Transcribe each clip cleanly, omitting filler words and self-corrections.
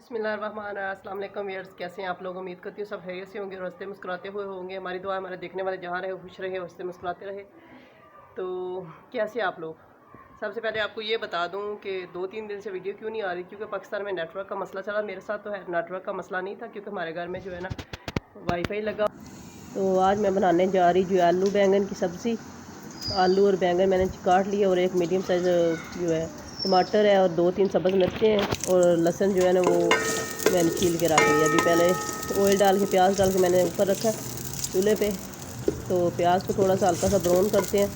अस्सलाम वालेकुम व्यूअर्स, कैसे हैं आप लोग। उम्मीद करती हूँ सब खैरियत से होंगे और हंसते मुस्कुराते हुए होंगे। हमारी दुआ हमारे देखने वाले जहाँ रहे खुश रहे, हंसते मुस्कुराते रहे। तो कैसे आप लोग। सबसे पहले आपको ये बता दूं कि 2-3 दिन से वीडियो क्यों नहीं आ रही, क्योंकि पाकिस्तान में नेटवर्क का मसला चला। मेरे साथ तो है नेटवर्क का मसला नहीं था, क्योंकि हमारे घर में जो है ना वाईफाई लगा। तो आज मैं बनाने जा रही जो आलू बैंगन की सब्ज़ी। आलू और बैंगन मैंने काट लिया और एक मीडियम साइज़ जो है टमाटर है और 2-3 सब्ज़ मिर्चें हैं और लहसुन जो है ना वो मैंने छील के रख लिया। अभी पहले ऑयल डाल के प्याज डाल के मैंने ऊपर रखा चूल्हे पे। तो प्याज को थोड़ा सा हल्का सा ब्राउन करते हैं,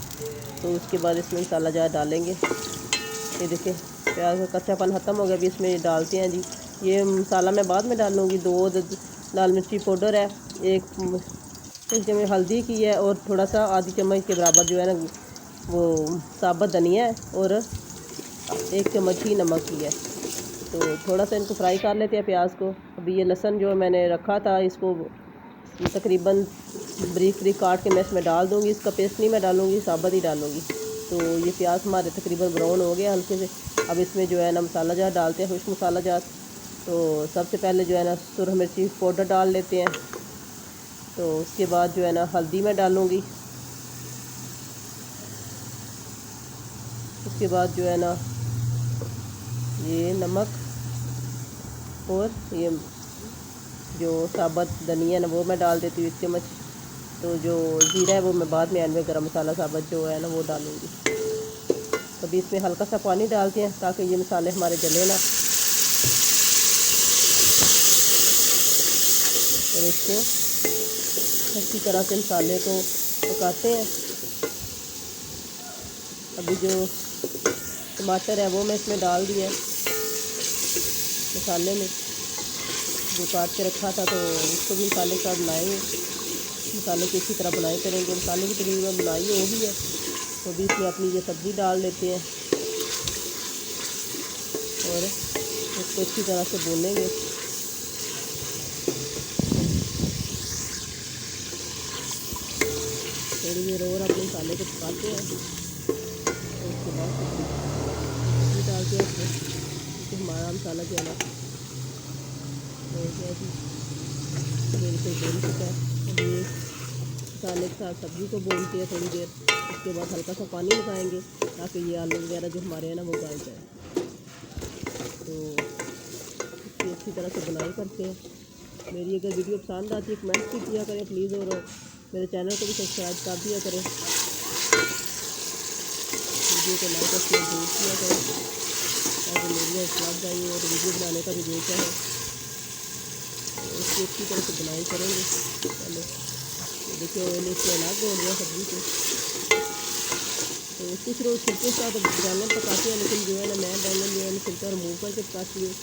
तो उसके बाद इसमें मसाला जार डालेंगे। ये देखिए प्याज का कच्चापन ख़त्म हो गया। अभी इसमें डालते हैं जी ये मसाला मैं बाद में डालूँगी। 2 लाल मिर्ची पाउडर है, एक चम्मच हल्दी की है और थोड़ा सा आधी चम्मच के बराबर जो है ना वो साबुत धनिया है और 1 चम्मच ही नमक की है। तो थोड़ा सा इनको फ्राई कर लेते हैं प्याज को। अभी ये लहसुन जो मैंने रखा था इसको तकरीबन बारीक बारीक काट के मैं इसमें डाल दूँगी। इसका पेस्ट नहीं मैं डालूँगी, साबुत ही डालूँगी। तो ये प्याज हमारे तकरीबन ब्राउन हो गया हल्के से। अब इसमें जो है ना मसाला जार डालते हैं, खुश्क मसाला जार। तो सबसे पहले जो है ना सुरख मिर्ची पाउडर डाल लेते हैं। तो उसके बाद जो है ना हल्दी मैं डालूँगी। उसके बाद जो है ना ये नमक और ये जो साबुत धनिया है ना वो मैं डाल देती हूँ 1 चम्मच। तो जो ज़ीरा है वो मैं बाद में एंड में गरम मसाला साबुत जो है ना वो डालूँगी। अभी इसमें हल्का सा पानी डालते हैं ताकि ये मसाले हमारे जले ना। और इसको अच्छी तरह से मसाले को पकाते हैं। अभी जो टमाटर है वो मैं इसमें डाल दिया मसाले में, जो काट के रखा था। तो इसको भी मसाले के साथ बनाएंगे, मसाले की अच्छी तरह बुनाई करेंगे। मसाले की तकरीबन बुनाई हो गई है, तो अभी इसमें अपनी ये सब्ज़ी डाल देते हैं और इसको अच्छी तरह से भूनेंगे। थोड़ी देर और अपने मसाले को पकाते हैं और उसके बाद सब्ज़ी डालते हैं इसमें, क्योंकि हमारा मसाला जो है ना हो गया जी मेरे से भून चुका है। अब ये मसाले के साथ सब्ज़ी को भूनते हैं थोड़ी देर। उसके बाद हल्का सा पानी लगाएंगे ताकि ये आलू वगैरह जो हमारे हैं ना वो गल जाए। तो इसकी अच्छी तरह से बुनाई करते हैं। मेरी अगर वीडियो पसंद आती है कमेंट भी किया करें प्लीज़, और मेरे चैनल को भी सब्सक्राइब कर दिया करें। वीडियो को लाइक और शेयर जरूर किया करें ताकि मेरी हौसला जाइए और वीडियो बनाने का भी जोश है। तो इसकी अच्छी तरह से बुनाई करेंगे। पहले देखिए ऑयल इसमें अलग हो गया सब्ज़ी से। तो कुछ लोग छिलके के साथ बैंगन पकाते हैं, लेकिन जो है ना मैं बैंगन जो है ना छिलका रिमूव करके पकाती हूँ।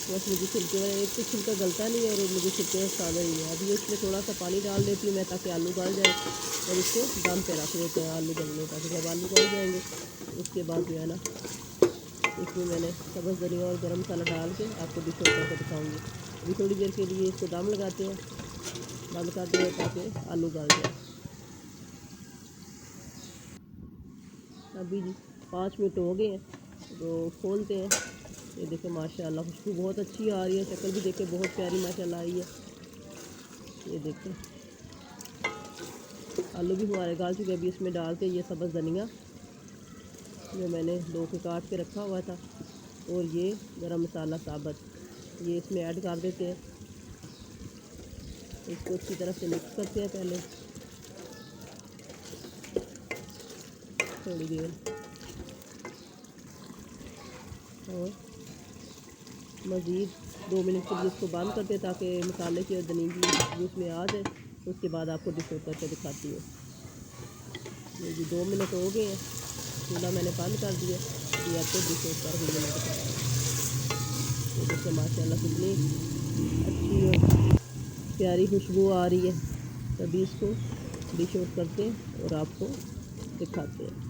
बस मुझे छिलके वाला एक तो छिलका गलता नहीं है और मुझे छिलके पसंद नहीं है। अभी इसमें थोड़ा सा पानी डाल देती हूँ मैं ताकि आलू गल जाए, और इसको दम पे रख देते हैं आलू गलने, ताकि जब आलू गल जाएंगे उसके बाद जो है ना इसमें मैंने सब्ज़ धनिया और गरम मसाला डाल के आपको डिश आउट करके दिखाऊँगी। अभी थोड़ी देर के लिए इसको दम लगाते हैं, बंद कर दें ताकि आलू गल जाए। अभी 5 मिनट हो गए हैं तो खोलते हैं। ये देखें माशाल्लाह खुशबू बहुत अच्छी आ रही है, शक्ल भी देखें बहुत प्यारी माशाल्लाह आई है। ये देखें आलू भी हमारे गल चुके। अभी इसमें डालते हैं ये सब्ज़ धनिया जो मैंने धो के काट के रखा हुआ था, और ये गरम मसाला साबुत ये इसमें ऐड कर देते हैं। इसको अच्छी तरह से मिक्स करते हैं पहले थोड़ी देर, और मज़ीद 2 मिनट के लिए इसको बंद करते हैं ताकि मसाले की और धनिया की खुशबू उसमें आ जाए। उसके बाद आपको डिश आउट करके दिखाती हूँ। ये जी 2 मिनट हो गए हैं, चूल्हा मैंने बंद कर दिया। ये आपको डिश आउट करके मैंने दिखाया। तो देखिए माशाल्लाह कितनी अच्छी और प्यारी खुशबू आ रही है। तभी इसको डिश आउट करते हैं और आपको दिखाते हैं।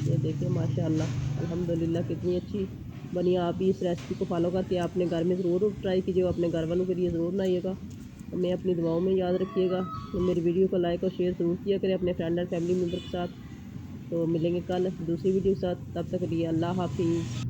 ये देखिए माशाल्लाह अल्हम्दुलिल्लाह कितनी अच्छी बनी। आप भी इस रेसिपी को फॉलो करके आपने घर में ज़रूर ट्राई कीजिएगा, अपने घर वालों के लिए ज़रूर बनाइएगा। हमें अपनी दुआओं में याद रखिएगा। तो मेरी वीडियो को लाइक और शेयर ज़रूर किया करें अपने फ्रेंड और फैमिली मेम्बर के साथ। तो मिलेंगे कल दूसरी वीडियो के साथ, तब तक के लिए अल्लाह हाफिज़।